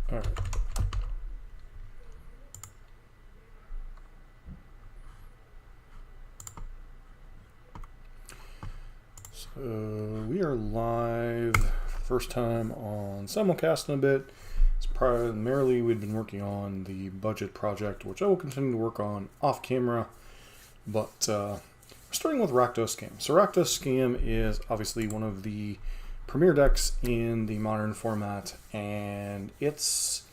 All right. So we are live first time on simulcast in a bit. It's primarily we've been working on the budget project, which I will continue to work on off camera. But we're starting with Rakdos Scam. So Rakdos Scam is obviously one of the premier decks in the modern format, and its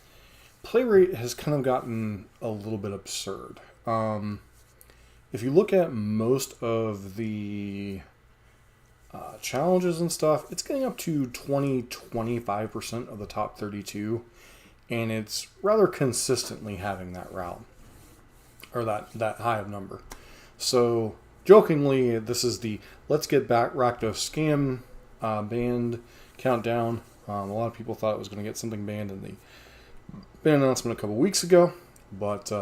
play rate has kind of gotten a little bit absurd. If you look at most of the challenges and stuff, it's getting up to 20-25% of the top 32, and it's rather consistently having that route, or that high of number. So jokingly, this is the let's get back Rakdos Scam banned countdown. A lot of people thought it was going to get something banned in the ban announcement a couple weeks ago, but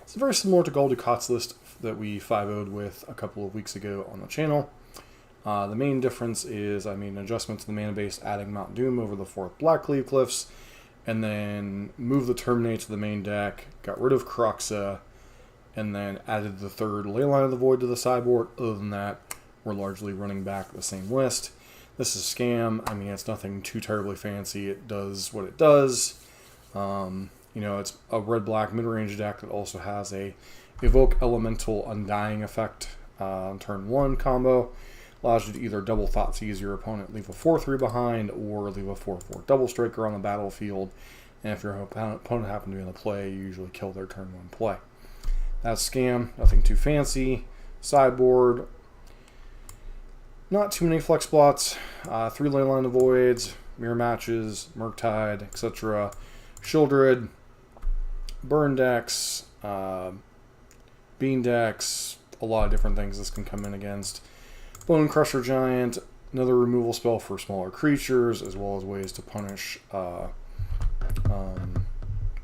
it's very similar to Golgari's list that we 5-0'd with a couple of weeks ago on the channel. The main difference is I made an adjustment to the mana base, adding Mount Doom over the 4th Blackleaf Cliffs, and then moved the Terminate to the main deck, got rid of Croxa, and then added the 3rd Leyline of the Void to the sideboard. Other than that, we're largely running back the same list. This is Scam. I mean, it's nothing too terribly fancy. It does what it does. You know, it's a red-black mid-range deck that also has a Evoke Elemental Undying effect on turn 1 combo. Allows you to either double Thoughtseize your opponent, leave a 4/3 behind, or leave a 4/4 double striker on the battlefield. And if your opponent happens to be in the play, you usually kill their turn 1 play. That's Scam. Nothing too fancy. Sideboard. Not too many flex spots. 3 Leyline of Voids, Mirror Matches, Murktide, etc. Shieldred, Burn decks, Bean decks, a lot of different things this can come in against. Bone Crusher Giant, another removal spell for smaller creatures, as well as ways to punish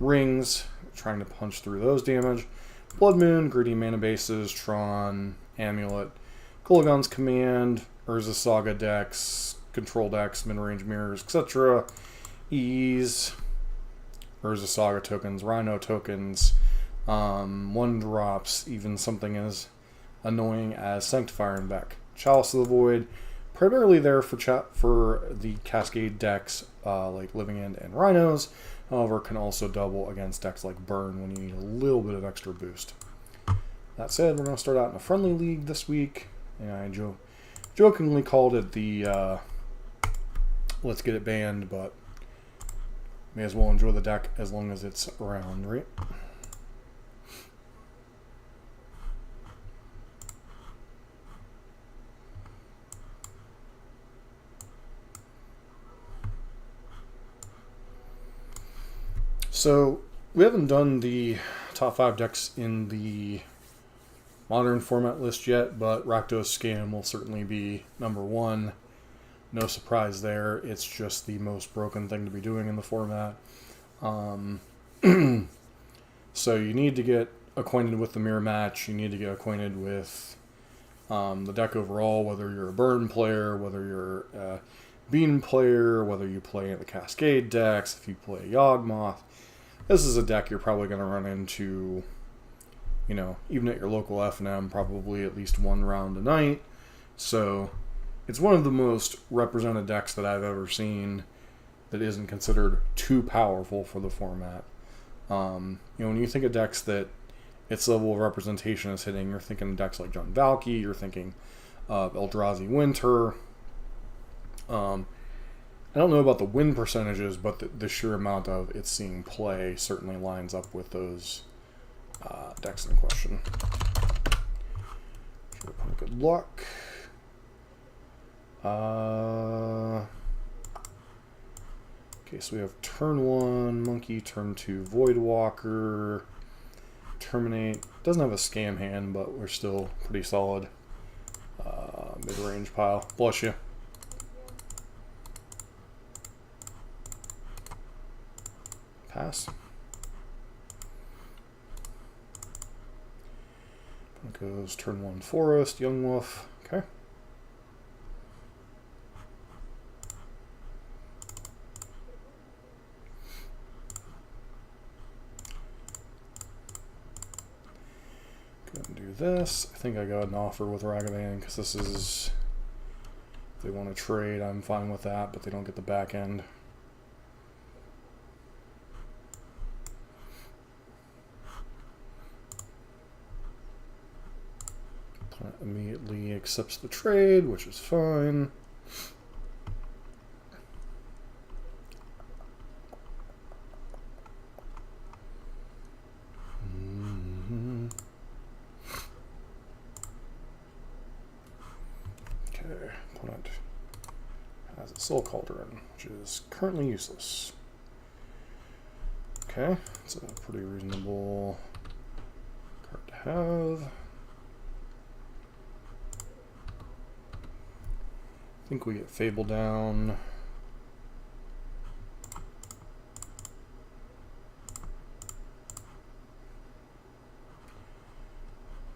rings, trying to punch through those damage. Blood Moon, Greedy Mana Bases, Tron, Amulet, Gulligon's Command, Urza Saga decks, Control decks, mid-range mirrors, etc. Ease, Urza Saga tokens, Rhino tokens, 1-drops, even something as annoying as Sanctifier and Beck. Chalice of the Void, primarily there for the Cascade decks like Living End and Rhinos. However, can also double against decks like Burn when you need a little bit of extra boost. That said, we're going to start out in a friendly league this week. And I jokingly called it the let's get it banned, but may as well enjoy the deck as long as it's around, right? So we haven't done the top 5 decks in the modern format list yet, but Rakdos Scam will certainly be number 1. No surprise there. It's just the most broken thing to be doing in the format. So you need to get acquainted with the mirror match. You need to get acquainted with the deck overall, whether you're a Burn player, whether you're a Bean player, whether you play in the Cascade decks, if you play Yawgmoth. This is a deck you're probably going to run into, you know, even at your local F&M, probably at least 1 round a night. So it's one of the most represented decks that I've ever seen that isn't considered too powerful for the format. You know, when you think of decks that its level of representation is hitting, you're thinking of decks like John Valky, you're thinking of Eldrazi Winter. I don't know about the win percentages, but the sheer amount of it seeing play certainly lines up with those decks in question. Good luck. Okay, so we have turn 1 Monkey, turn 2 Voidwalker, Terminate. Doesn't have a Scam hand, but we're still pretty solid. Mid-range pile. Bless you. Pass. Goes turn 1 Forest, Yawgmoth. Okay. this. I think I got an offer with Ragavan because this is, if they want to trade, I'm fine with that, but they don't get the back end. Opponent immediately accepts the trade, which is fine. Opponent has a Soul Cauldron, which is currently useless. Okay, it's a pretty reasonable card to have. I think we get Fable down.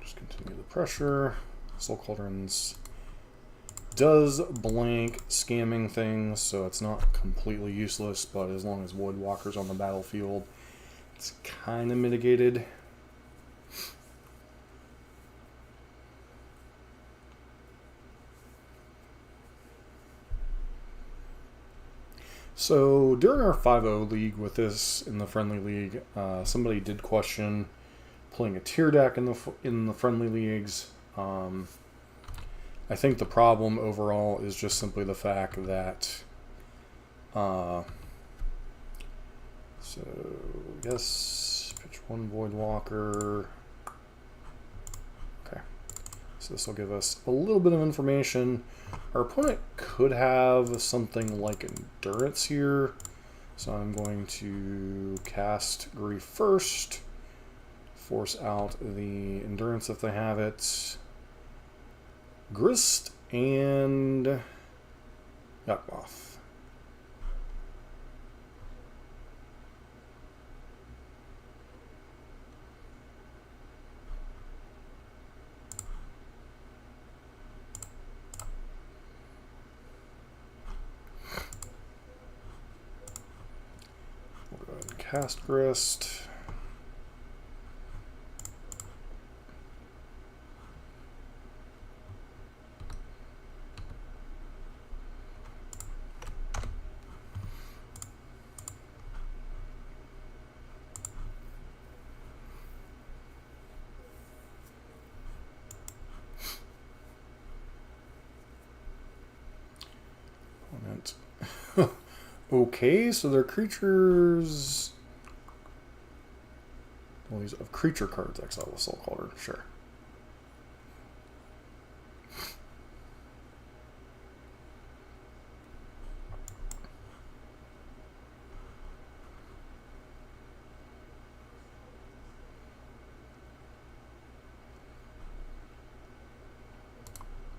Just continue the pressure. Soul Cauldrons does blank scamming things, so it's not completely useless, but as long as Voidwalker's on the battlefield, it's kind of mitigated. So during our 5-0 league with this in the friendly league, somebody did question playing a tier deck in the friendly leagues. I think the problem overall is just simply the fact that, so I guess pitch one Voidwalker. Okay, so this will give us a little bit of information. Our opponent could have something like Endurance here, so I'm going to cast Grief first, force out the Endurance if they have it. Grist and Yawgmoth. We'll go ahead and cast Grist. Okay, so they're creatures. Well, these of creature cards exile the Soul Cauldron, sure.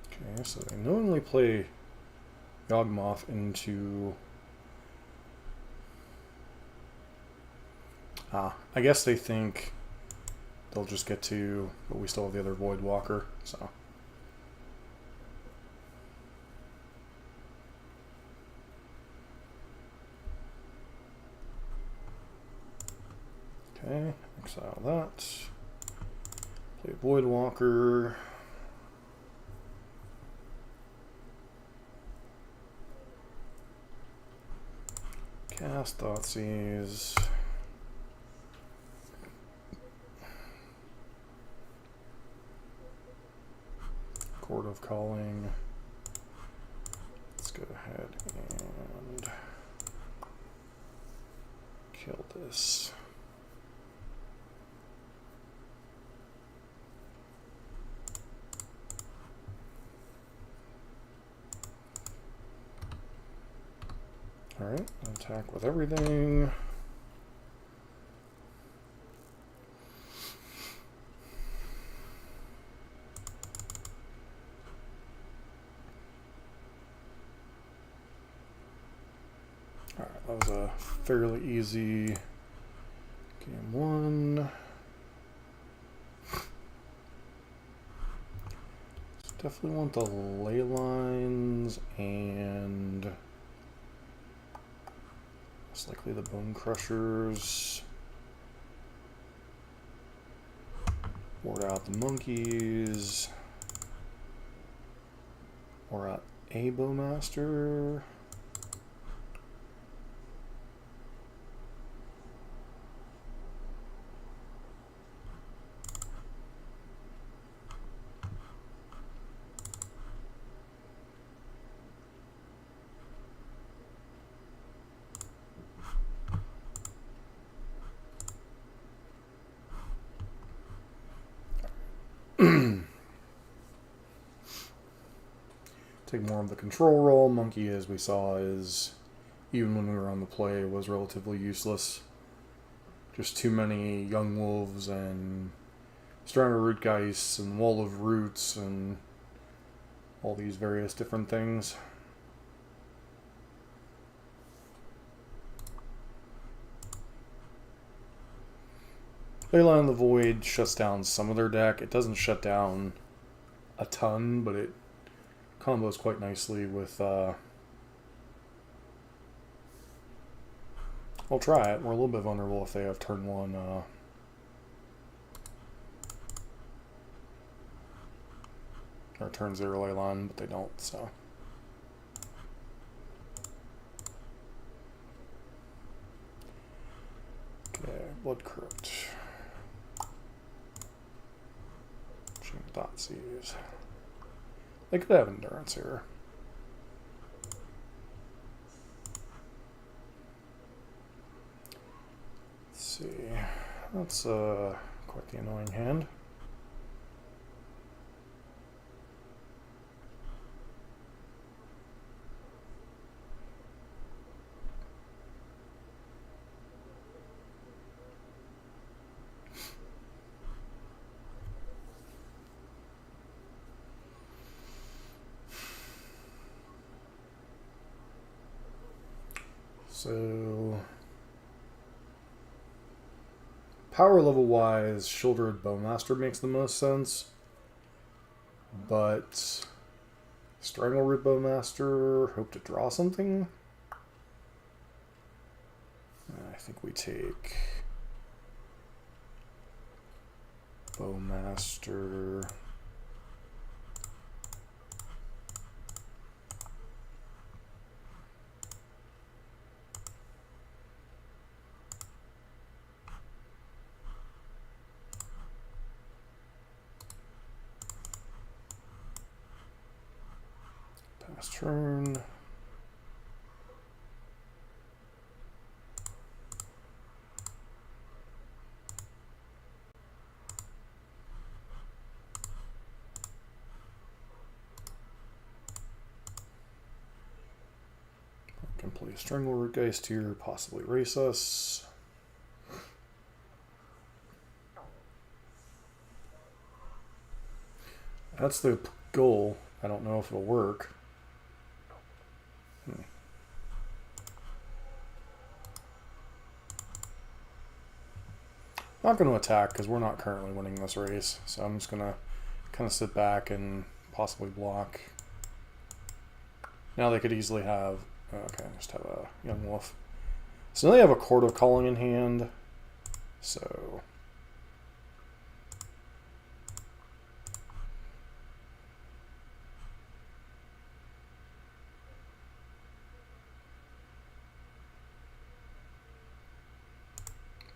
Okay, so they knowingly play Yawgmoth into... I guess they think they'll just get to, but we still have the other Voidwalker, so. Okay, exile that. Play Voidwalker. Cast Thoughtseize. Court of Calling. Let's go ahead and kill this. Alright, attack with everything. Alright, that was a fairly easy game one. So definitely want the ley lines and most likely the Bone Crushers. Ward out the monkeys. Or out a bowmaster. Take more of the control role. Monkey, as we saw, is, even when we were on the play, was relatively useless. Just too many young wolves and stronger root geists and wall of roots and all these various different things. Leyline of the Void shuts down some of their deck. It doesn't shut down a ton, but it combos quite nicely with... I'll try it. We're a little bit vulnerable if they have turn 1... or turn 0 Leyline, but they don't, so... Okay, Blood Crypt. Thoughtseize. They could have endurance here. Let's see. That's quite the annoying hand. So, power level wise, Shouldered Bowmaster makes the most sense, but Strangleroot Bowmaster, hope to draw something. I think we take Bowmaster. Pass turn. Can play Strangleroot Geist here, possibly race us. That's the goal. I don't know if it'll work. Not going to attack because we're not currently winning this race, so I'm just going to kind of sit back and possibly block. Now they could easily have... Okay, just have a young wolf. So now they have a Court of Calling in hand, so...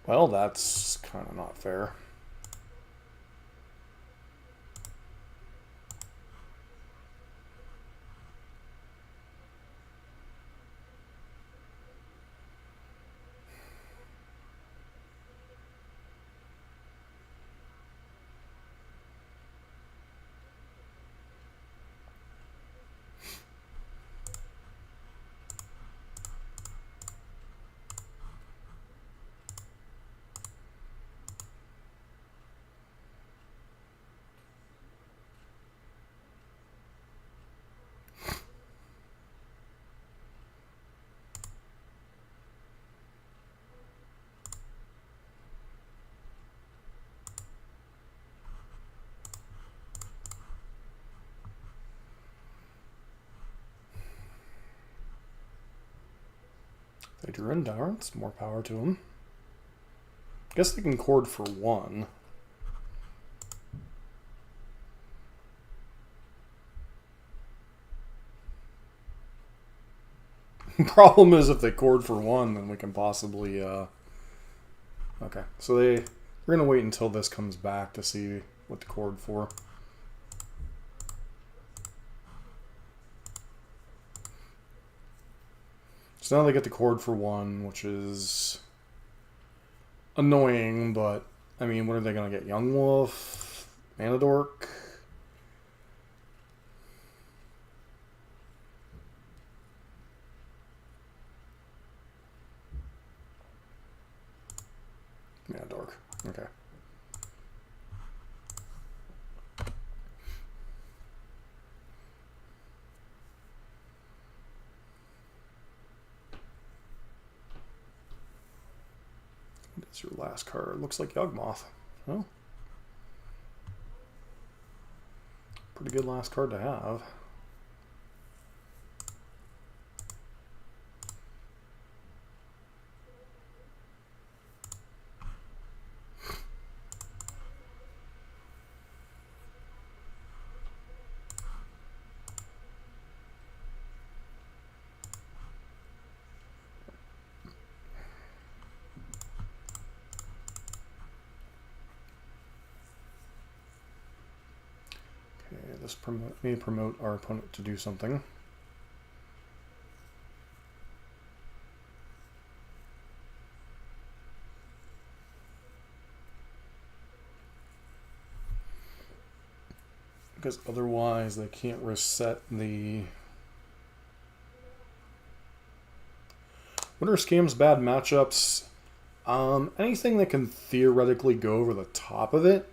Well, that's kind of not fair. They drew Endurance, more power to them. Guess they can cord for 1. Problem is, if they cord for 1, then we can possibly. Okay, so we're gonna wait until this comes back to see what to cord for. So now they get the cord for 1, which is annoying, but I mean, what are they gonna get? Yawgmoth, Manadork. Manadork. Okay. What's your last card? Looks like Yawgmoth. Oh. Pretty good last card to have. This may promote our opponent to do something. Because otherwise they can't reset the... Winter Scam's bad matchups. Anything that can theoretically go over the top of it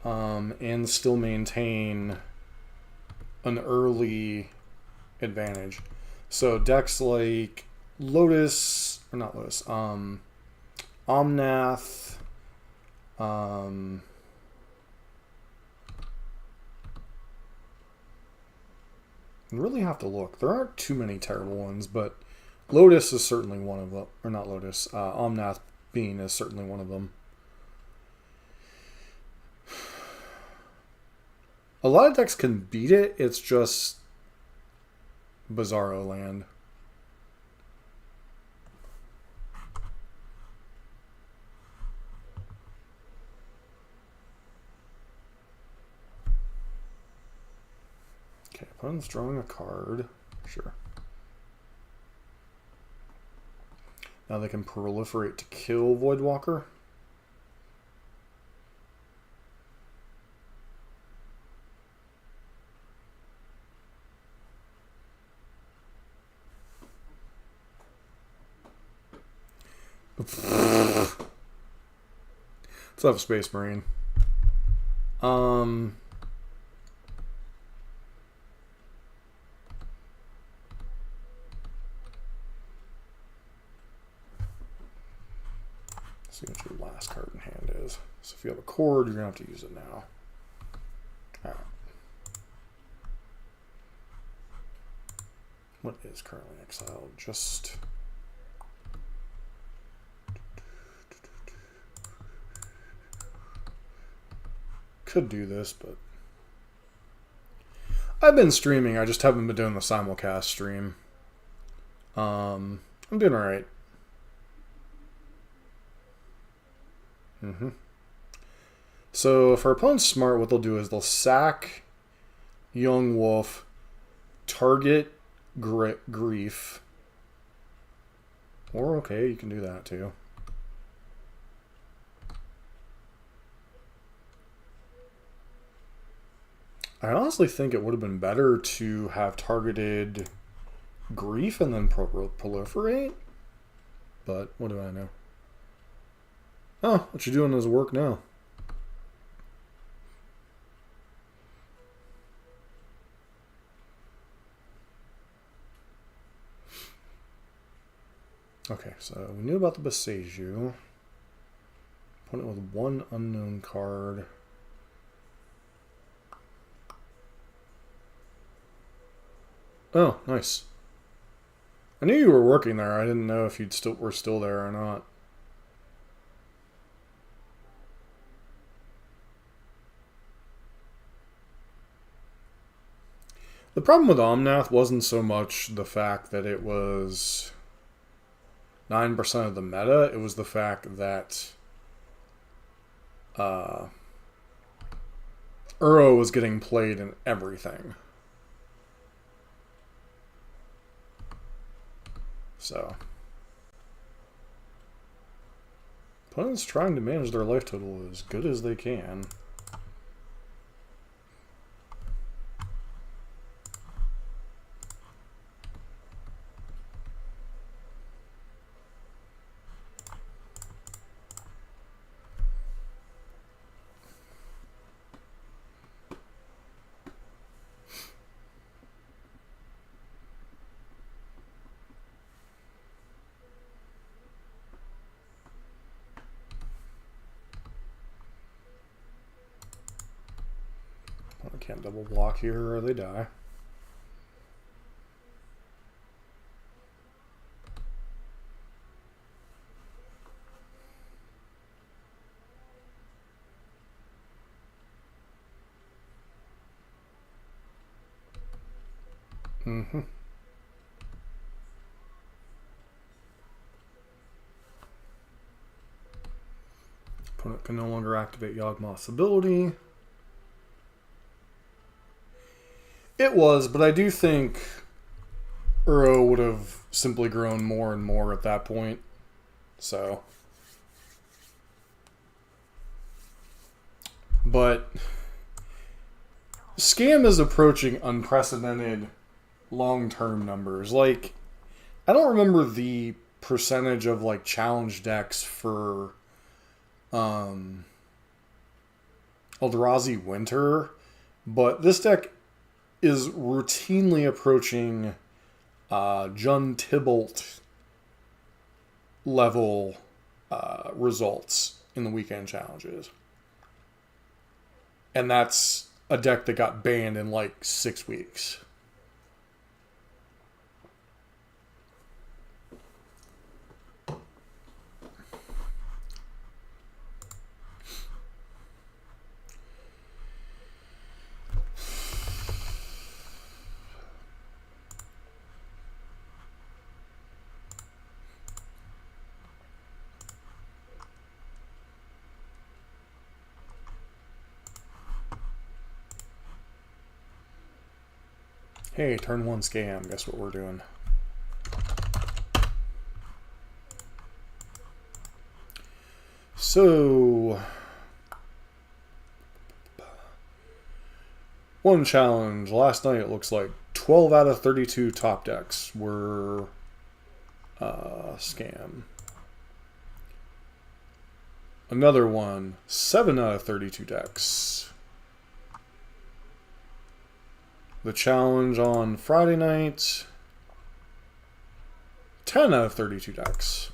and still maintain an early advantage. So decks like Lotus, or not Lotus, Omnath, you really have to look. There aren't too many terrible ones, but Lotus is certainly one of them. Or not Lotus, Omnath Bean is certainly one of them. A lot of decks can beat it, it's just Bizarro land. Okay, opponent's drawing a card. Sure. Now they can proliferate to kill Voidwalker. Let's have a Space Marine. See what your last card in hand is. So if you have a cord, you're going to have to use it now. Alright. What is currently exiled? Just... Could do this, but... I've been streaming, I just haven't been doing the simulcast stream. I'm doing alright. So if our opponent's smart, what they'll do is they'll sack Yawgmoth, target Grief. Or okay, you can do that too. I honestly think it would have been better to have targeted Grief and then proliferate. But what do I know? Oh, what you're doing is work now. Okay, so we knew about the Boseiju. Opponent with one unknown card. Oh, nice. I knew you were working there. I didn't know if you were still there or not. The The problem with Omnath wasn't so much the fact that it was 9% of the meta, it was the fact that Uro was getting played in everything. So, opponents trying to manage their life total as good as they can. I can't double block here or they die. Opponent can no longer activate Yawgmoth's ability. It was, but I do think Uro would have simply grown more and more at that point. So. But Scam is approaching unprecedented long-term numbers. Like, I don't remember the percentage of like challenge decks for Eldrazi Winter, but this deck is routinely approaching Jun Tybalt level results in the weekend challenges. And that's a deck that got banned in like 6 weeks. Hey, turn 1 Scam. Guess what we're doing? So, one challenge. Last night it looks like 12 out of 32 top decks were Scam. Another one, 7 out of 32 decks. The challenge on Friday night, 10 out of 32 decks.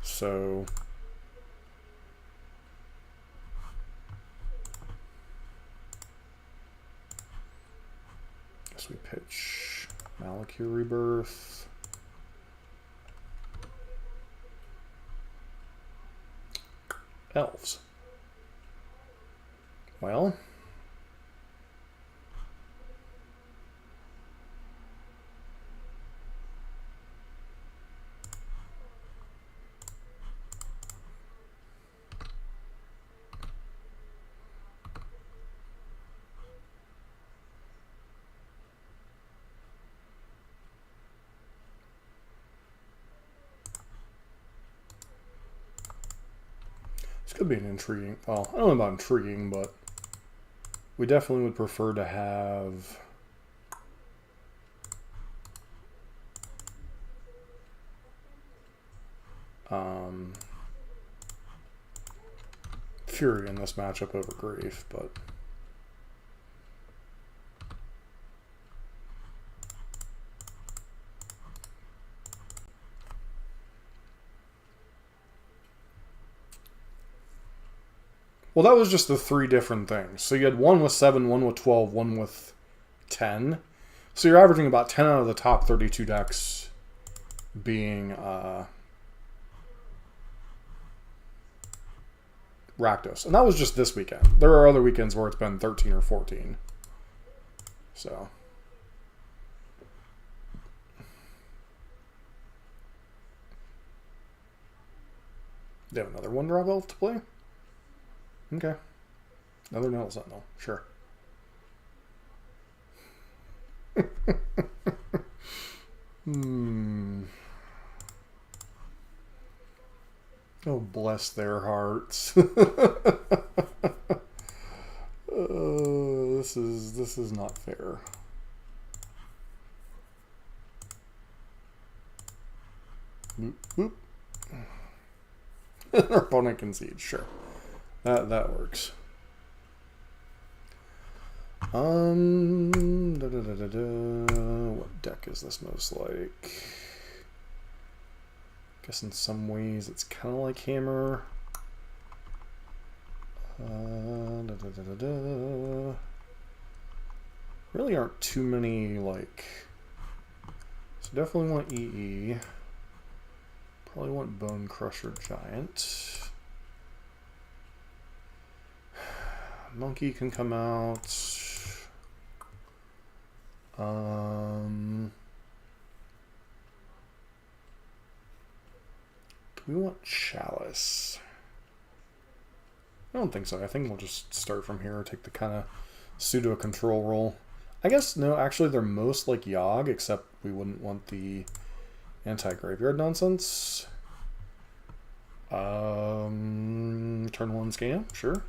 So, guess we pitch Malakir Rebirth. Elves. Well, this could be an intriguing, well, I don't know about intriguing, but we definitely would prefer to have Fury in this matchup over Grief, but well, that was just the 3 different things. So you had one with 7, one with 12, one with 10. So you're averaging about 10 out of the top 32 decks being Rakdos. And that was just this weekend. There are other weekends where it's been 13 or 14. So They have another 1-drop elf to play? Okay. Another Null Sentinel. Sure. Oh, bless their hearts. This is not fair. Boop, boop. Our opponent concedes. Sure, that works. What deck is this most like? I guess in some ways it's kind of like Hammer. Really aren't too many like. So definitely want EE. Probably want Bone Crusher Giant. Monkey can come out. Do we want Chalice? I don't think so. I think we'll just start from here, take the kind of pseudo control role. I guess, no, actually they're most like Yogg, except we wouldn't want the anti-graveyard nonsense. Turn 1 scam, sure.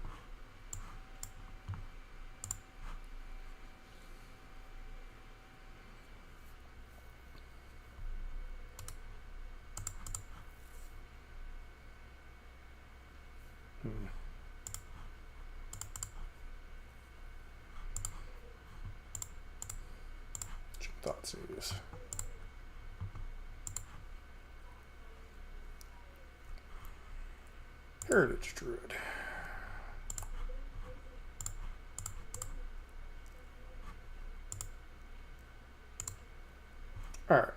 Thoughtseize. Heritage Druid. Alright.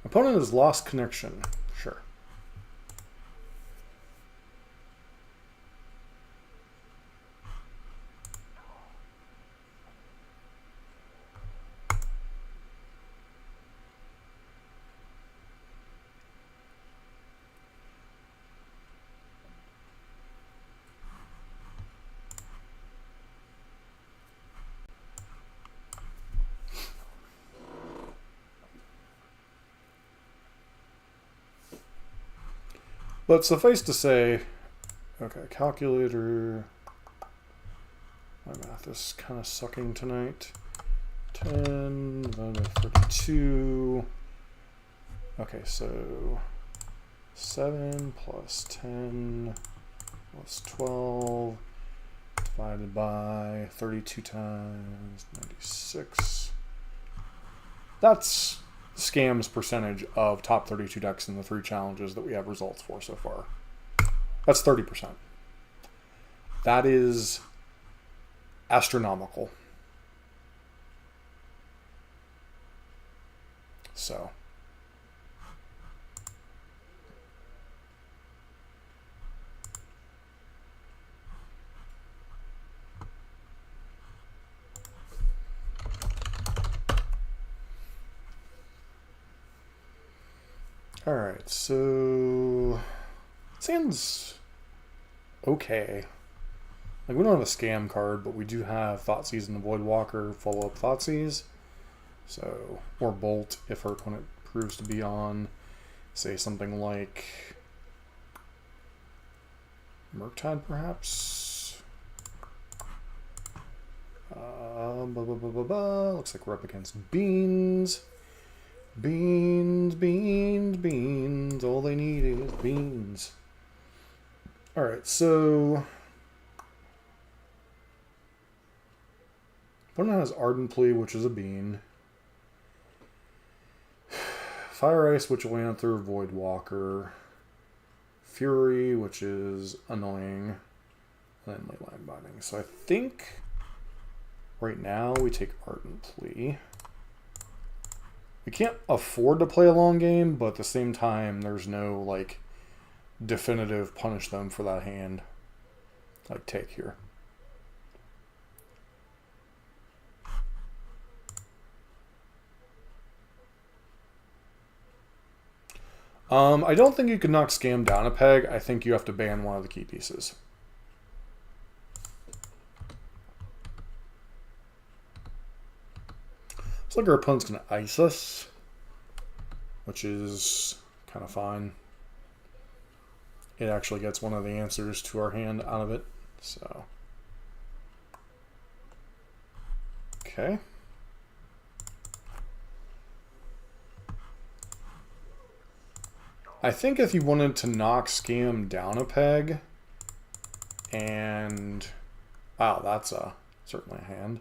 Opponent has lost connection. Sure. But suffice to say, okay, calculator. My math is kind of sucking tonight. 10 divided by 32. Okay, so 7 plus 10 plus 12 divided by 32 times 96. That's Scam's percentage of top 32 decks in the 3 challenges that we have results for so far. That's 30%. That is astronomical. So. Alright, so seems okay. Like, we don't have a scam card, but we do have Thoughtseize and the Voidwalker follow-up Thoughtseize. So, or Bolt if our opponent proves to be on, say, something like Murktide, perhaps? Looks like we're up against Beans. Beans, beans, beans. All they need is beans. Alright, so opponent has Ardent Plea, which is a bean. Fire Ice, which will answer Voidwalker. Fury, which is annoying. And then Leyline Binding. So I think right now we take Ardent Plea. We can't afford to play a long game, but at the same time, there's no, like, definitive punish them for that hand, like, take here. I don't think you can knock Scam down a peg. I think you have to ban one of the key pieces. Looks like our opponent's going to ice us, which is kind of fine. It actually gets one of the answers to our hand out of it. So, okay. I think if you wanted to knock Scam down a peg, and wow, that's certainly a hand.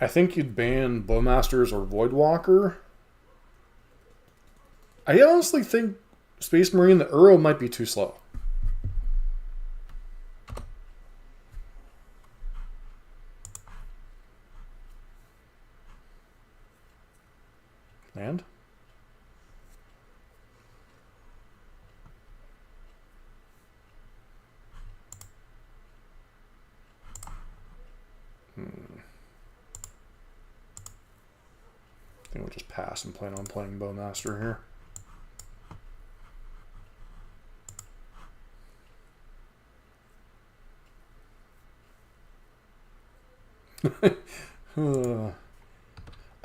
I think you'd ban Bowmasters or Voidwalker. I honestly think Space Marine, the Uro might be too slow. And? I think we'll just pass and plan on playing Bowmaster here.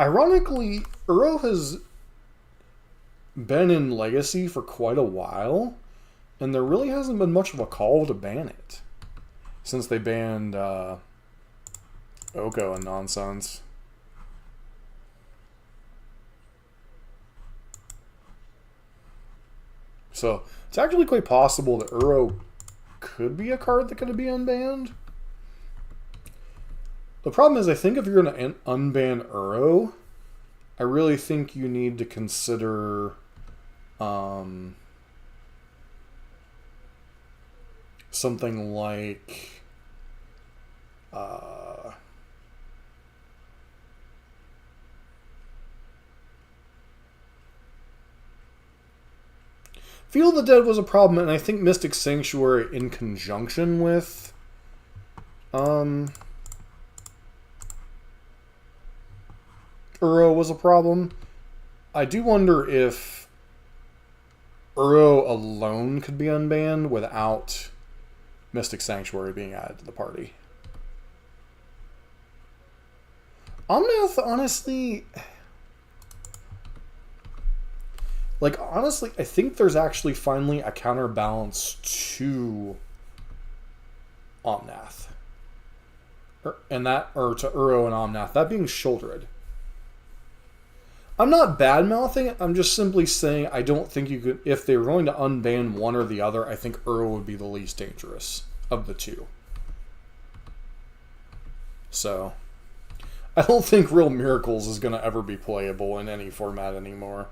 Ironically, Uro has been in Legacy for quite a while, and there really hasn't been much of a call to ban it since they banned Oko and nonsense. So it's actually quite possible that Uro could be a card that could be unbanned. The problem is, I think if you're going to unban Uro, I really think you need to consider something like Feel the Dead was a problem, and I think Mystic Sanctuary in conjunction with Uro was a problem. I do wonder if Uro alone could be unbanned without Mystic Sanctuary being added to the party. Omnath, honestly... honestly, I think there's actually finally a counterbalance to Omnath. To Uro and Omnath. That being Shouldered. I'm not bad-mouthing it. I'm just simply saying I don't think you could... If they were going to unban one or the other, I think Uro would be the least dangerous of the two. So, I don't think Real Miracles is going to ever be playable in any format anymore.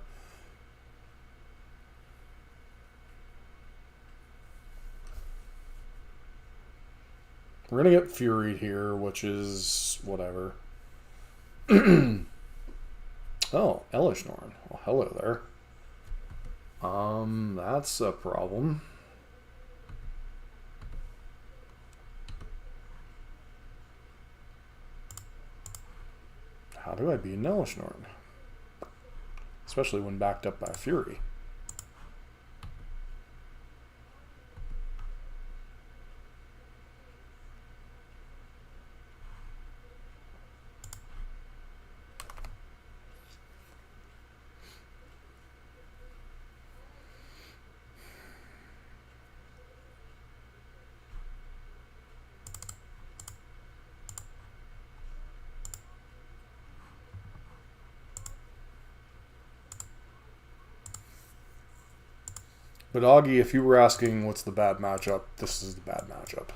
We're going to get Fury here, which is whatever. Oh, Elishnorn. Well, hello there. That's a problem. How do I beat an Elishnorn? Especially when backed up by Fury. But Augie, if you were asking what's the bad matchup, this is the bad matchup.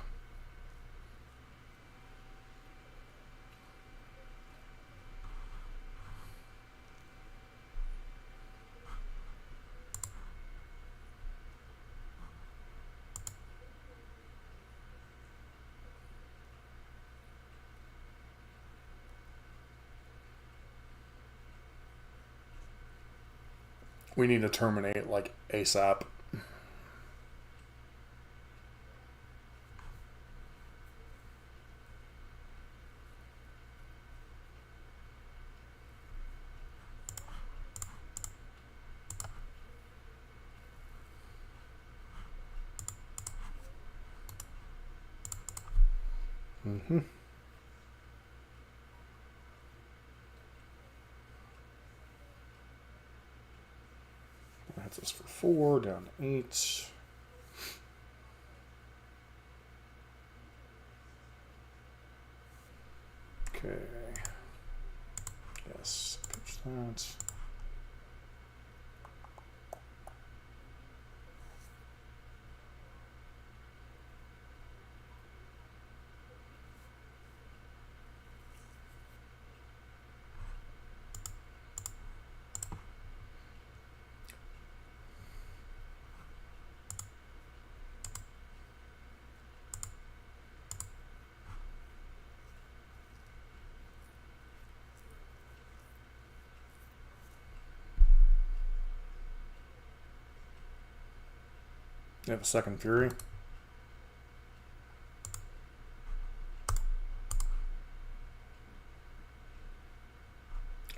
we need to terminate like ASAP. Mm-hmm. That's us for 4, down to 8. Okay. Yes, pitch that. You have a second Fury.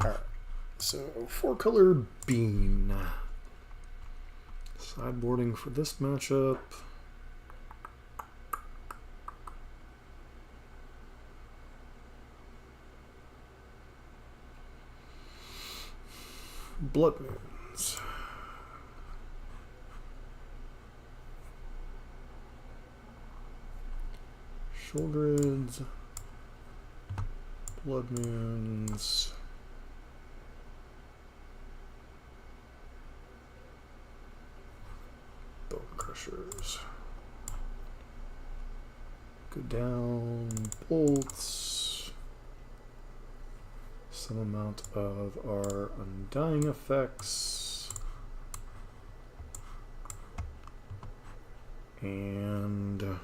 Alright, so 4-color Bean. Sideboarding for this matchup. Blood Moons. Shoulderids. Blood Moons. Bone Crushers. Go down. Bolts. Some amount of our Undying effects. And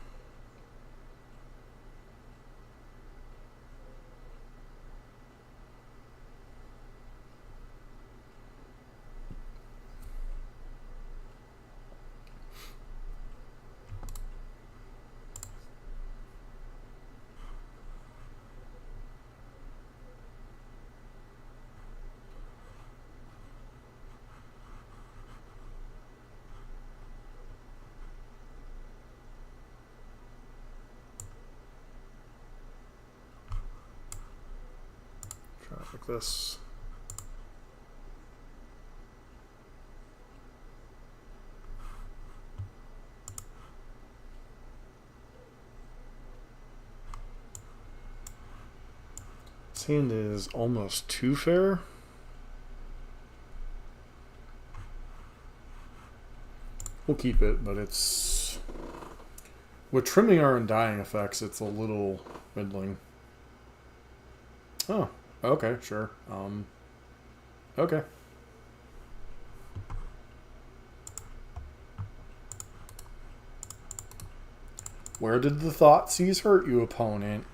try it like this. This hand is almost too fair. We'll keep it, but it's... with trimming our Undying effects, it's a little middling. Oh, okay, sure. Okay. Where did the Thoughtseize hurt you, opponent?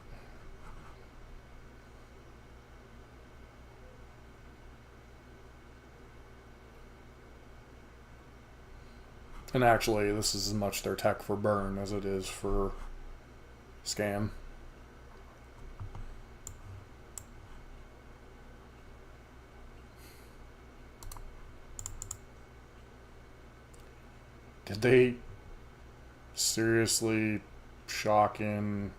And actually, this is as much their tech for burn as it is for scam. Did they seriously shock in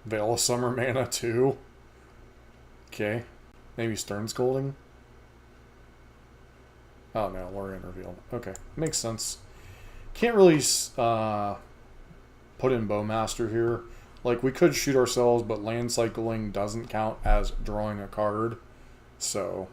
Veil of Summer Mana too? Okay. Maybe Stern Scolding? Oh no, Lorien Reveal. Okay, makes sense. Can't really put in Bowmaster here. Like, we could shoot ourselves, but land cycling doesn't count as drawing a card. So...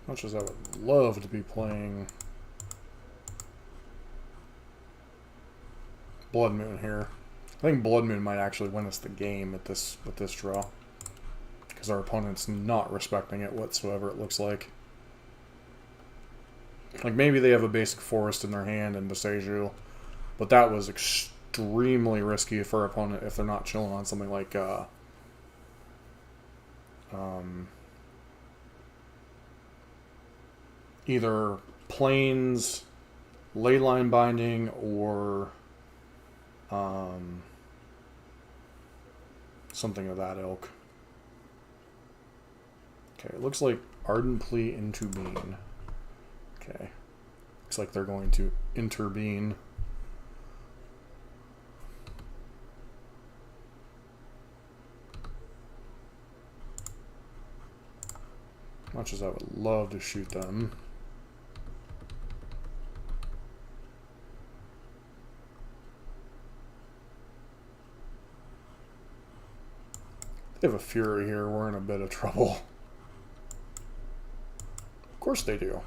Much as I would love to be playing Blood Moon here. I think Blood Moon might actually win us the game at this with this draw. Because our opponent's not respecting it whatsoever, it looks like. Like, maybe they have a basic forest in their hand and Boseiju, but that was extremely risky for our opponent if they're not chilling on something like, either Plains, Leyline Binding, or something of that ilk. Okay, it looks like Ardent Plea into Bean. Okay. Looks like they're going to intervene. Much as I would love to shoot them. They have a Fury here, we're in a bit of trouble. Of course they do.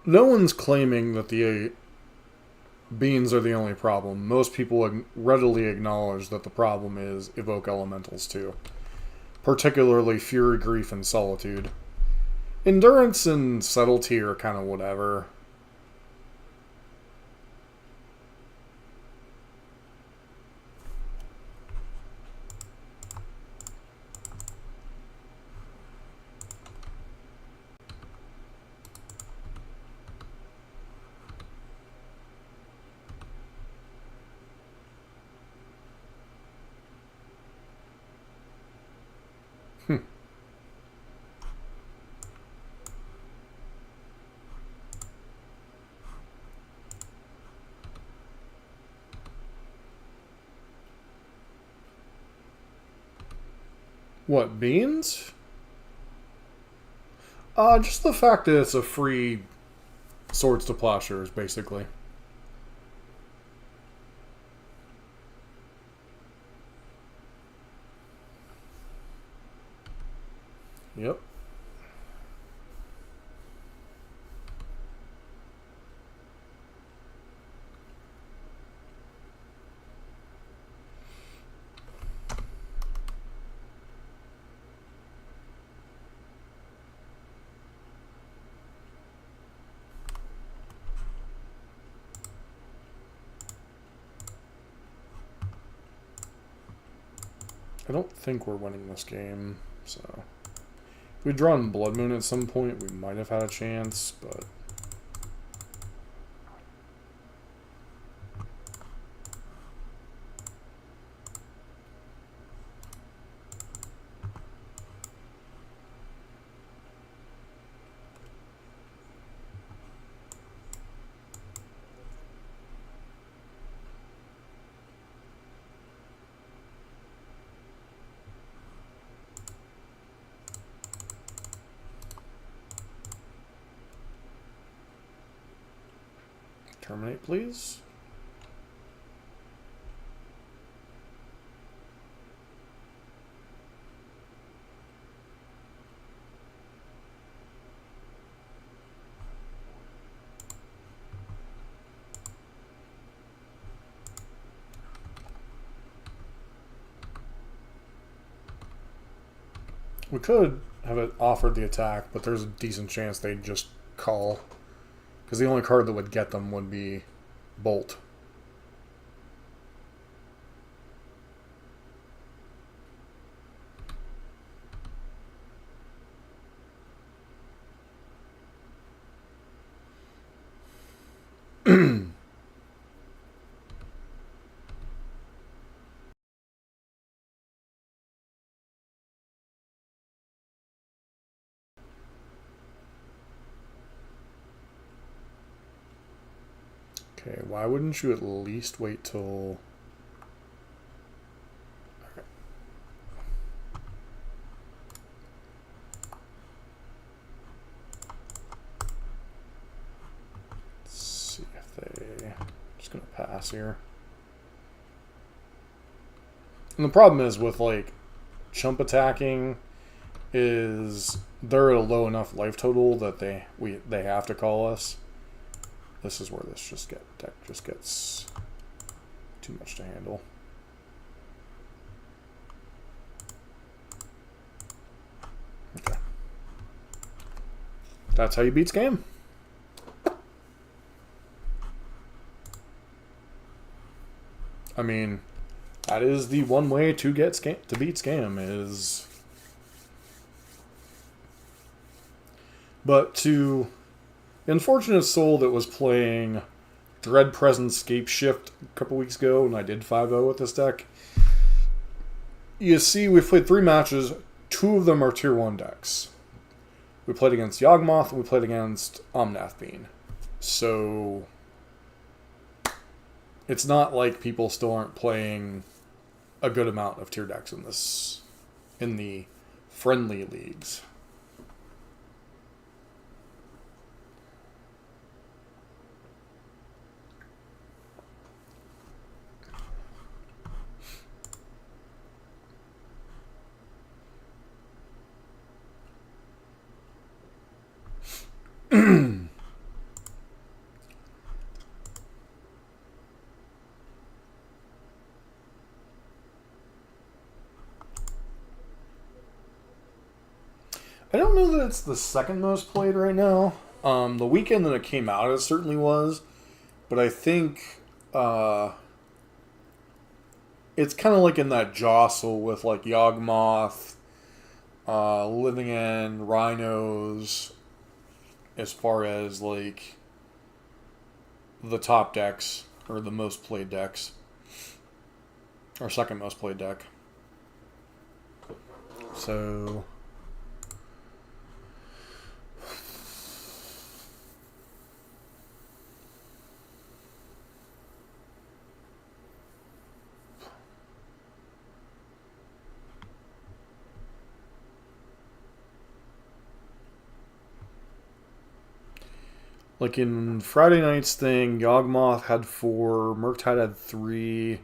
No one's claiming that the beans are the only problem. Most people readily acknowledge that the problem is Evoke Elementals too. Particularly Fury, Grief, and Solitude. Endurance and Subtlety are kind of whatever. What, beans? Just the fact that it's a free Swords to Plowshares, basically. Yep. I don't think we're winning this game, so... If we'd drawn Blood Moon at some point, we might have had a chance, but... Terminate, please. We could have it offered the attack, but there's a decent chance they'd just call. Because the only card that would get them would be Bolt. Okay, why wouldn't you at least wait till... Let's see if they... Just gonna pass here. And the problem is with, like, chump attacking is they're at a low enough life total that they have to call us. This is where this deck just gets too much to handle. Okay. That's how you beat Scam. I mean, that is the one way to beat Scam is... But to the unfortunate soul that was playing Dread Presence Scape Shift a couple weeks ago, and I did 5-0 with this deck, you see we've played 3 matches. 2 of them are Tier 1 decks. We played against Yawgmoth, and we played against Omnath Pile. So it's not like people still aren't playing a good amount of tier decks in the friendly leagues. I don't know that it's the second most played right now. The weekend that it came out, it certainly was. But I think it's kind of like in that jostle with like Yawgmoth, Living End, Rhinos, as far as like the top decks or the most played decks. Or second most played deck. So... Like in Friday night's thing, Yawgmoth had 4, Murktide had 3.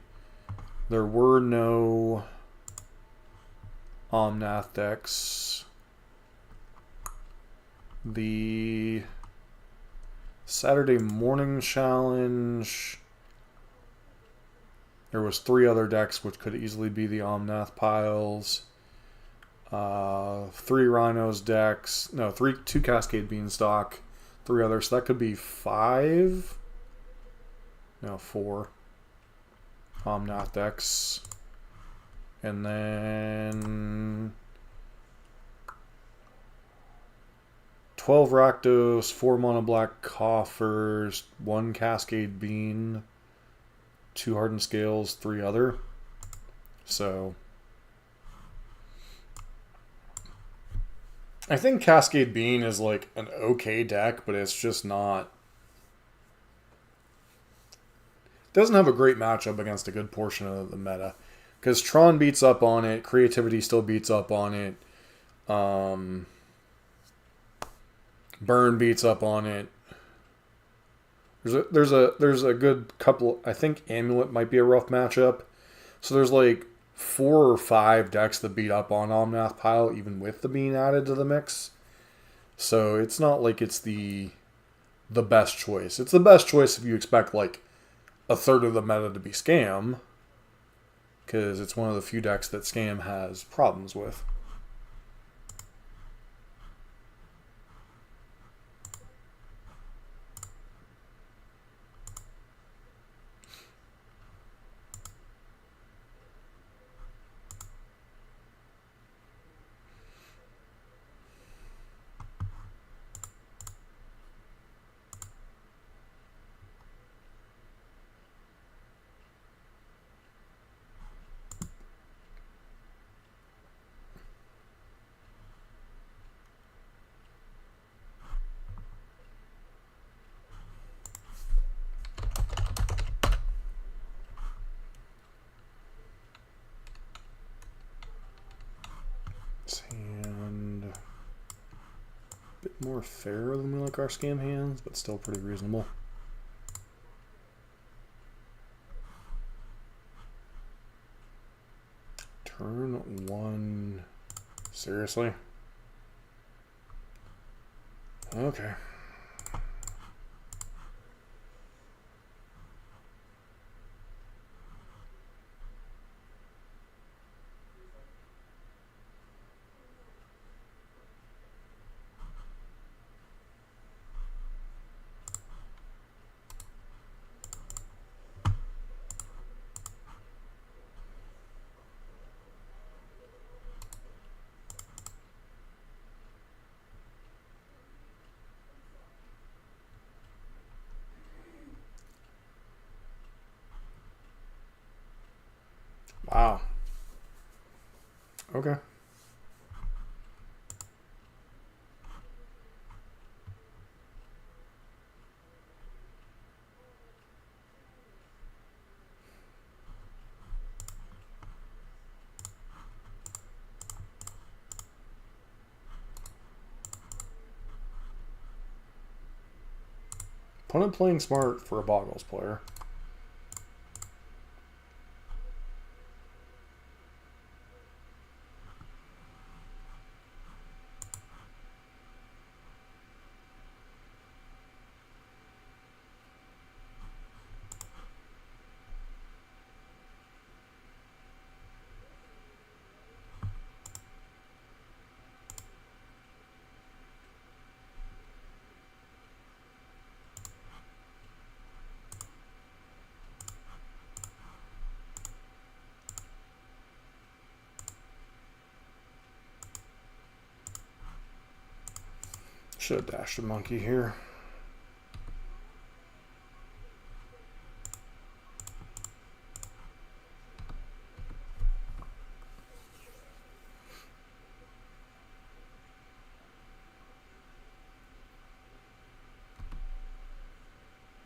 There were no Omnath decks. The Saturday morning challenge, there was 3 other decks which could easily be the Omnath Piles. 3 Rhinos decks. No, 2 Cascade Beanstalk. 3 others. So that could be 5. No, 4 Omnath decks. And then 12 Rakdos, 4 Mono Black Coffers, 1 Cascade Bean, 2 Hardened Scales, 3 other. So I think Cascade Bean is like an okay deck, but it's just not... doesn't have a great matchup against a good portion of the meta. Because Tron beats up on it, Creativity still beats up on it, Burn beats up on it. There's a good couple... I think Amulet might be a rough matchup. So there's like 4 or 5 decks that beat up on Omnath Pile, even with the Bean added to the mix. So it's not like it's the best choice. It's the best choice if you expect like a third of the meta to be Scam, because it's one of the few decks that Scam has problems with. more fair than we like our scam hands, but still pretty reasonable. Turn 1. Seriously? Okay. Wow. Okay. Opponent playing smart for a Boggles player. Should have dashed a monkey here.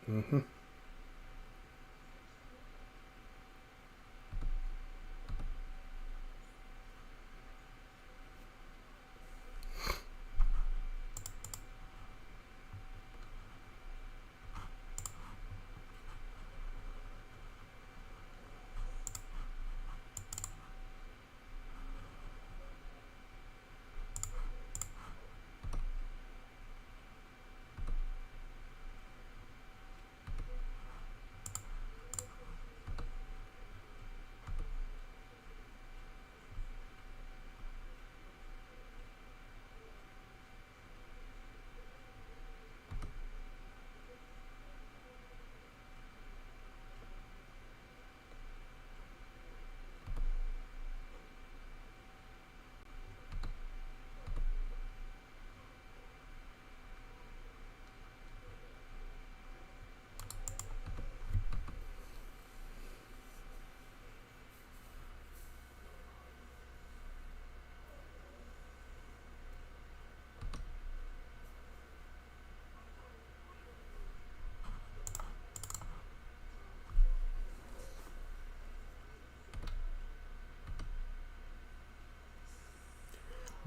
Mm-hmm.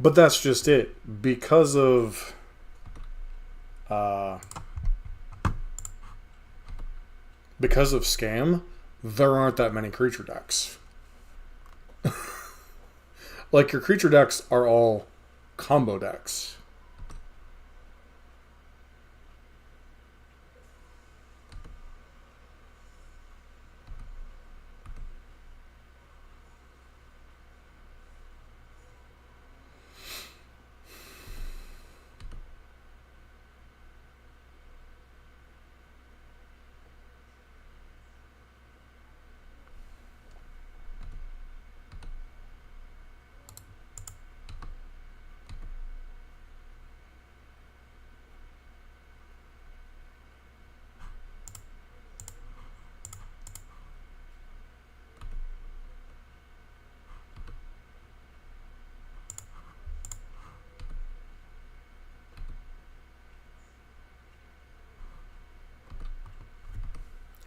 But that's just it. Because of scam, there aren't that many creature decks. Like, your creature decks are all combo decks.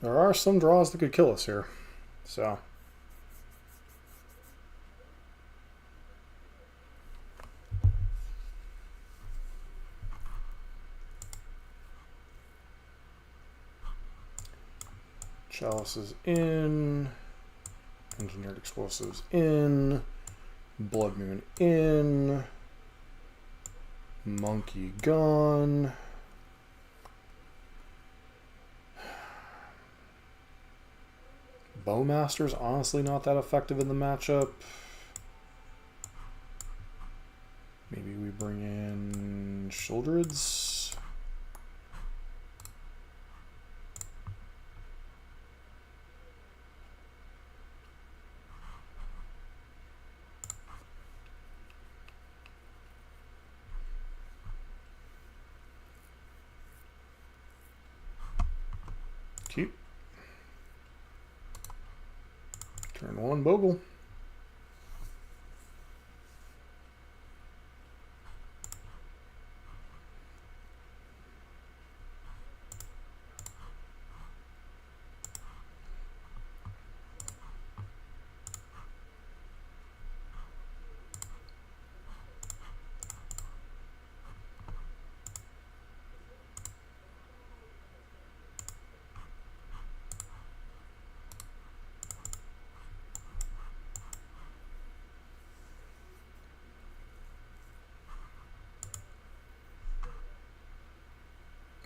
There are some draws that could kill us here. So... Chalices in. Engineered explosives in. Blood Moon in. Monkey gone. Bowmaster's honestly not that effective in the matchup. Maybe we bring in Shouldreds. Keep. Turn 1 Bogle.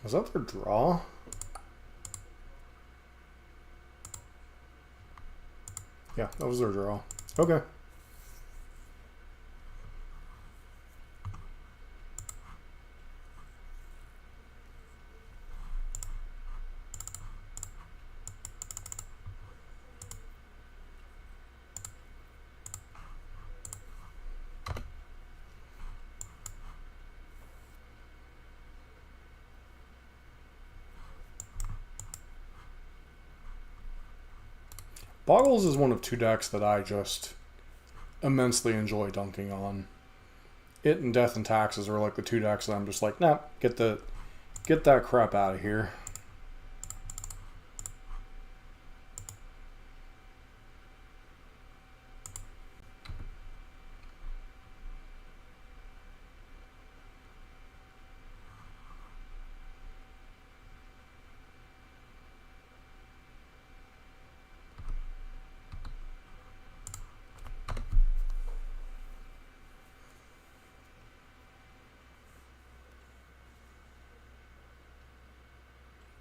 Was that their draw? Yeah, that was their draw. Okay. Boggles is one of 2 decks that I just immensely enjoy dunking on. It and Death and Taxes are like the 2 decks that I'm just like, nah, get that crap out of here.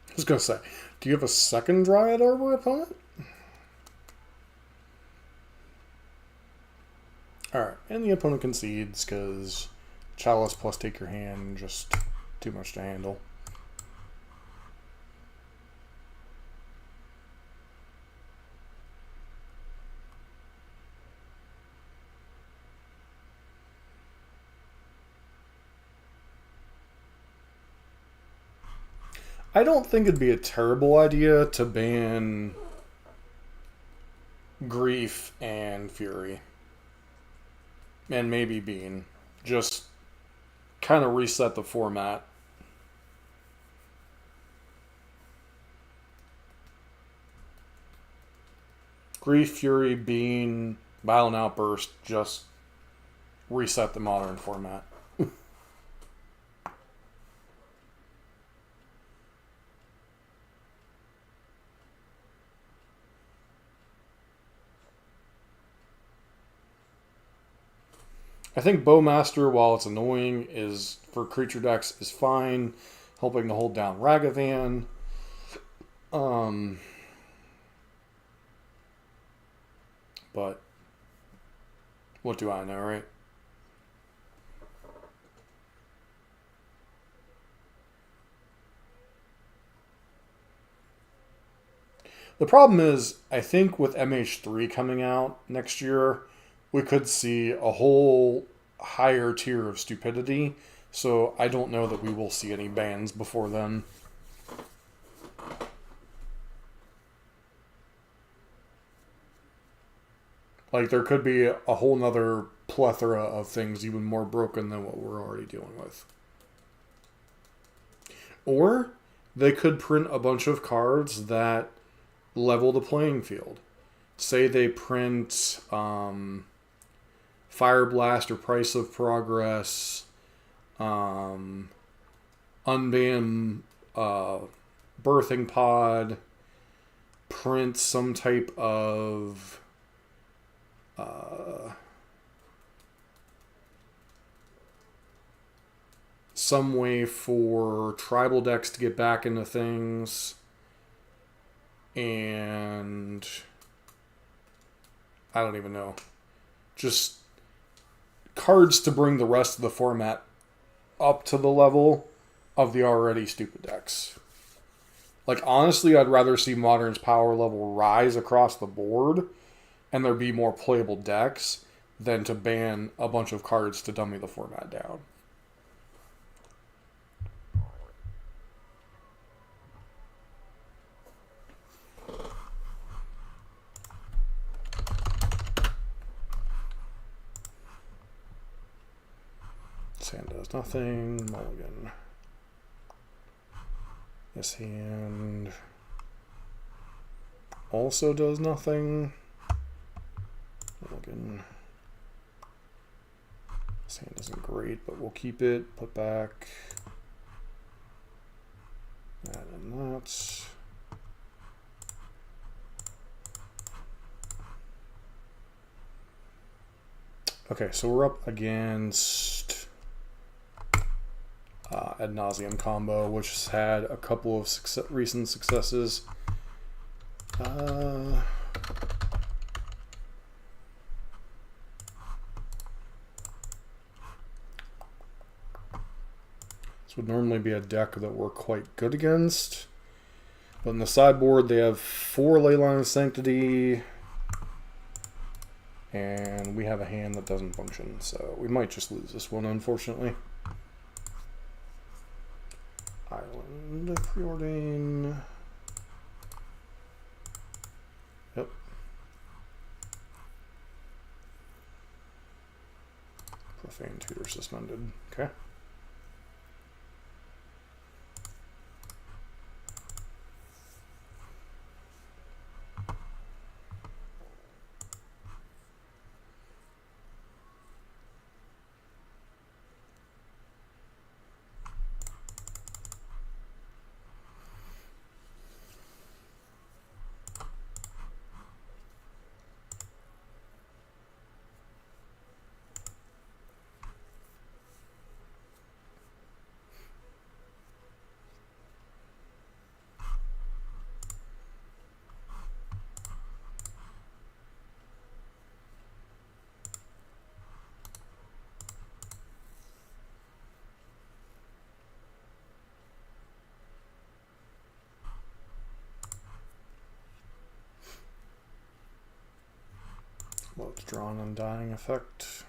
I was going to say, do you have a second Dryad Arbor opponent? Alright, and the opponent concedes because Chalice plus take your hand, just too much to handle. I don't think it'd be a terrible idea to ban Grief and Fury. And maybe Bean. Just kind of reset the format. Grief, Fury, Bean, Violent Outburst, just reset the modern format. I think Bowmaster, while it's annoying, is for creature decks is fine, helping to hold down Ragavan. But what do I know, right? The problem is, I think with MH3 coming out next year, we could see a whole higher tier of stupidity. So I don't know that we will see any bans before then. Like, there could be a whole nother plethora of things even more broken than what we're already dealing with. Or they could print a bunch of cards that level the playing field. Say they print Fire Blast or Price of Progress, Unban Birthing Pod, print some type of some way for tribal decks to get back into things, and I don't even know. Just cards to bring the rest of the format up to the level of the already stupid decks. Like, honestly, I'd rather see Modern's power level rise across the board and there be more playable decks than to ban a bunch of cards to dummy the format down. This hand does nothing. Mulligan. This hand also does nothing. Mulligan. This hand isn't great, but we'll keep it. Put back that and that. Okay, so we're up against Nasuem Combo, which has had a couple of recent successes. This would normally be a deck that we're quite good against. But in the sideboard, they have 4 Leyline of Sanctity. And we have a hand that doesn't function. So we might just lose this one, unfortunately. Island, Preordain. Yep. Profane Tutor suspended. Okay. Let's draw an Undying effect.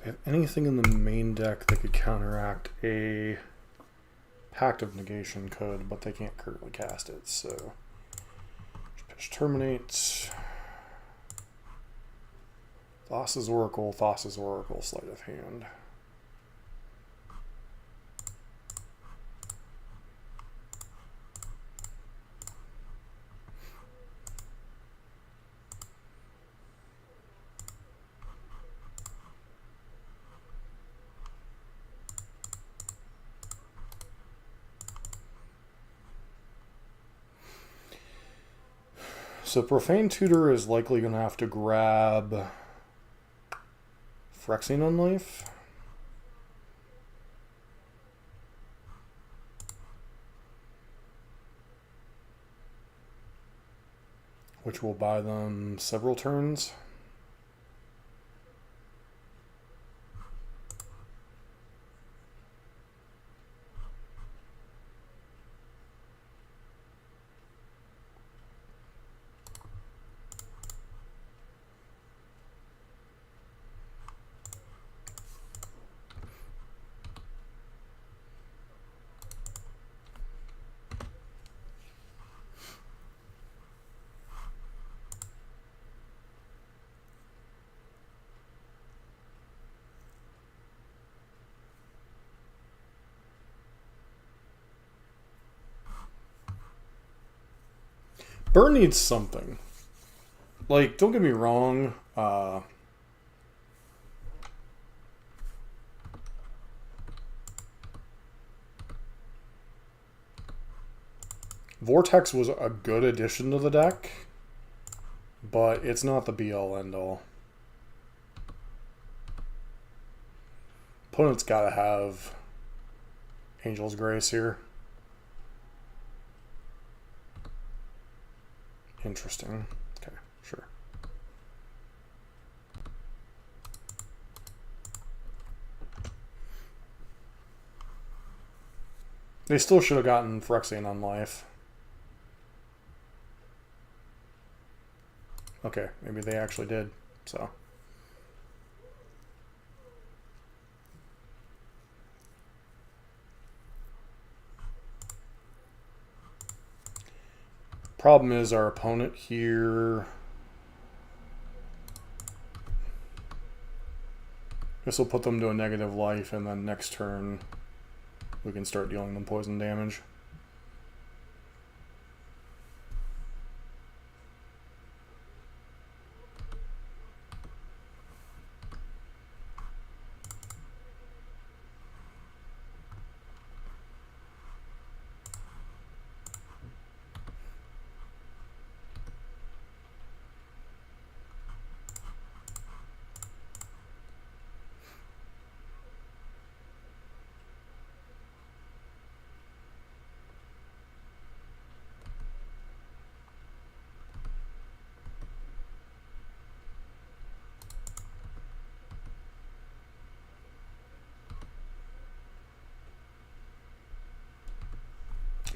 Have anything in the main deck that could counteract a Pact of Negation could, but they can't currently cast it, so pitch terminates. Thassa's Oracle, Sleight of Hand. So Profane Tutor is likely going to have to grab Phyrexian Unlife. Which will buy them several turns. Burn needs something. Like, don't get me wrong. Vortex was a good addition to the deck, but it's not the be-all, end-all. Opponent's got to have Angel's Grace here. Interesting. Okay, sure. They still should have gotten Phyrexian on life. Okay, maybe they actually did, so. Problem is our opponent here. This will put them to a negative life, and then next turn we can start dealing them poison damage.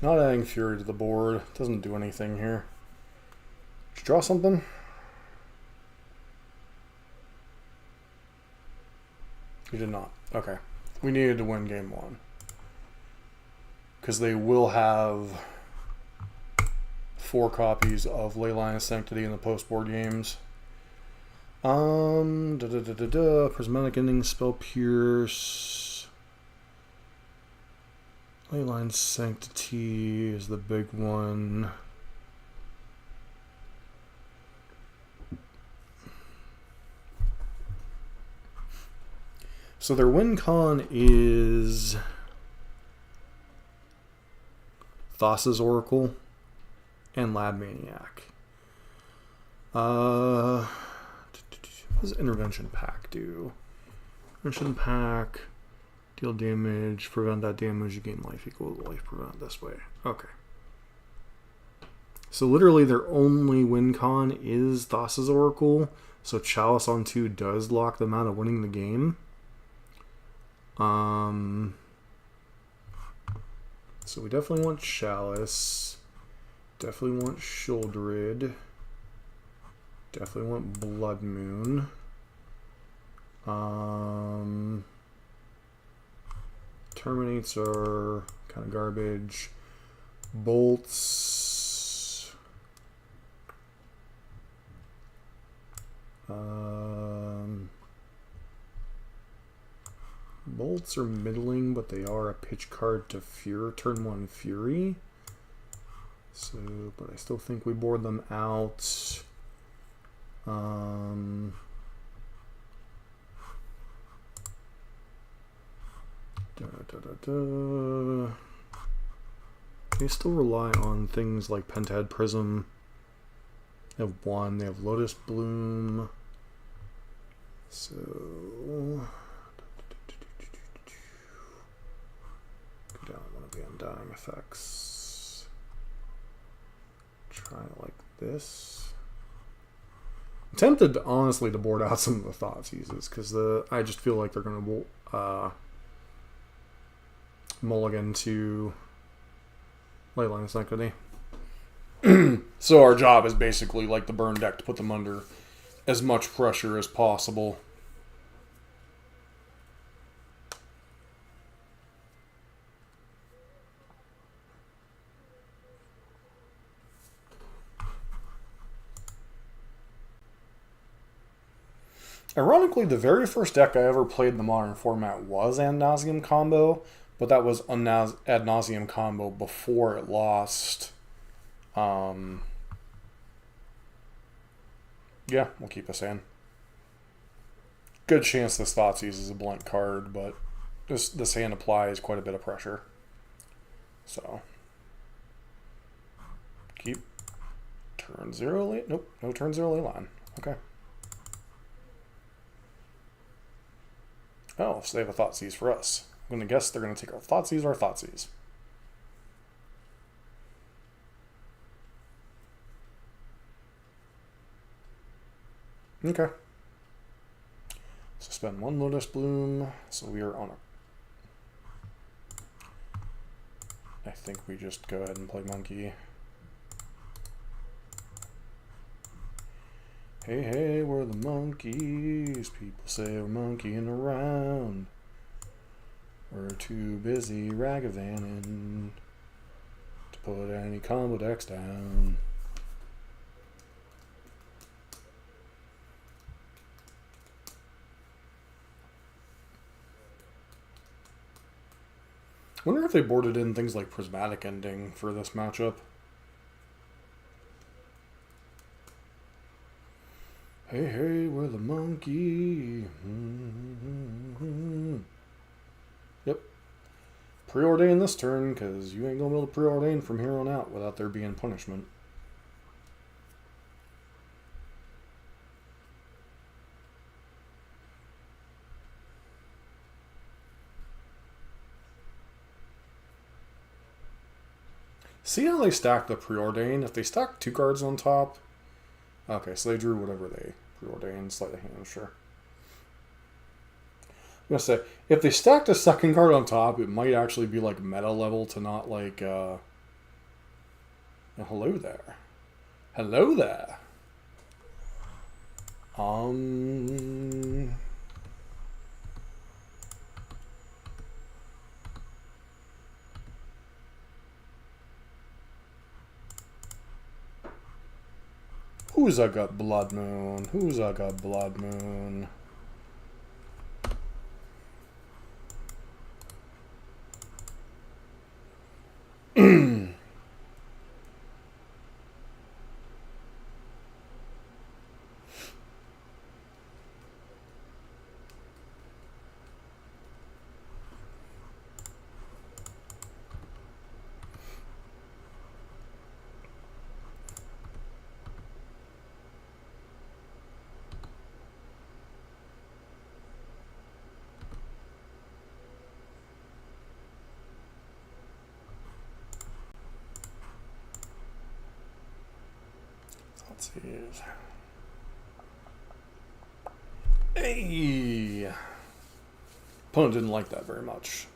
Not adding Fury to the board. Doesn't do anything here. Did you draw something? You did not. Okay. We needed to win game one. Because they will have 4 copies of Leyline of Sanctity in the post-board games. Prismatic Ending, Spell Pierce. Leyline Sanctity is the big one. So their win con is Thassa's Oracle and Lab Maniac. What does Intervention Pack do? Intervention Pack, deal damage, prevent that damage, you gain life equal to life, prevent this way. Okay. So literally their only win con is Thassa's Oracle, so Chalice on 2 does lock them out of winning the game. So we definitely want Chalice, definitely want Sheoldred, definitely want Blood Moon. Terminates are kind of garbage. Bolts. Bolts are middling, but they are a pitch card to turn 1 Fury. So, but I still think we board them out. They still rely on things like Pentad Prism. They have 1. They have Lotus Bloom. So go down one of the Undying effects. Try it like this. I'm tempted, honestly, to board out some of the Thoughtseizes because I just feel like they're going to mulligan to Leyline of Sanctity. So our job is basically, like the burn deck, to put them under as much pressure as possible. Ironically, the very first deck I ever played in the Modern format was Nasuem Combo, but that was Ad Nauseam Combo before it lost Yeah, we'll keep this hand. Good chance this Thoughtseize is a blunt card, but this hand applies quite a bit of pressure. So, keep. Turn 0 late? Nope, no turn 0 ley line. Okay. Oh, so they have a Thoughtseize for us. I'm going to guess they're going to take our Thoughtseize or our Thoughtseize. Okay. So spend 1 Lotus Bloom. So we are on a... I think we just go ahead and play Monkey. Hey, hey, we're the monkeys. People say we're monkeying around. We're too busy ragavanning to put any combo decks down. I wonder if they boarded in things like Prismatic Ending for this matchup. Hey, hey, we're the monkey. Yep. Preordain this turn, because you ain't going to be able to preordain from here on out without there being punishment. See how they stack the preordain? If they stack 2 cards on top... Okay, so they drew whatever they preordained, sleight of hand, sure. I'm going to say, if they stacked a second card on top, it might actually be like meta level to not like, hello there. Hello there. Who's I got Blood Moon? Who's I got Blood Moon? Let's see. Hey! Opponent didn't like that very much.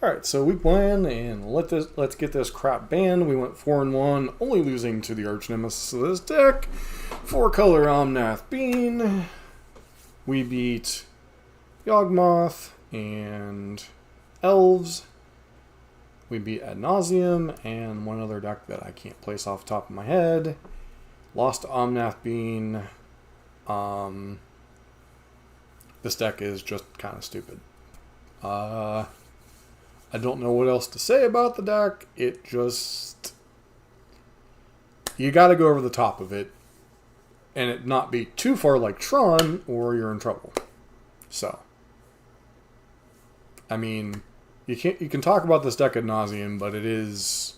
Alright, so week 1, and let's get this crap banned. We went 4-1, only losing to the arch nemesis of this deck. 4-color Omnath Bean. We beat Yawgmoth and Elves. We beat Ad Nauseam and one other deck that I can't place off the top of my head. Lost to Omnath Bean. This deck is just kind of stupid. I don't know what else to say about the deck. It just... You gotta go over the top of it. And it not be too far like Tron, or you're in trouble. So... I mean, you can talk about this deck ad nauseum, but it is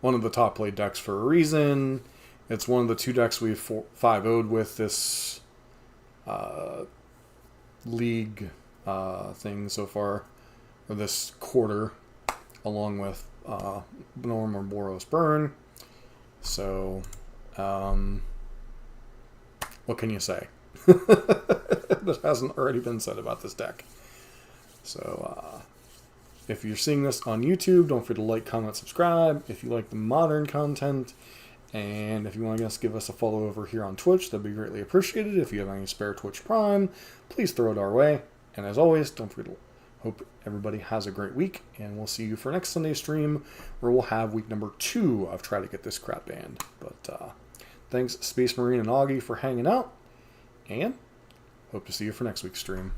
one of the top played decks for a reason. It's one of the 2 decks we've 5-0'd with this league thing so far, or this quarter, along with Norm or Boros Burn. So, what can you say that hasn't already been said about this deck? So, if you're seeing this on YouTube, don't forget to like, comment, subscribe. If you like the modern content, and if you want to give us a follow over here on Twitch, that'd be greatly appreciated. If you have any spare Twitch Prime, please throw it our way. And as always, don't forget to hope everybody has a great week, and we'll see you for next Sunday stream, where we'll have week number 2 of Try to Get This Crap Banned. But thanks, Space Marine and Augie, for hanging out, and hope to see you for next week's stream.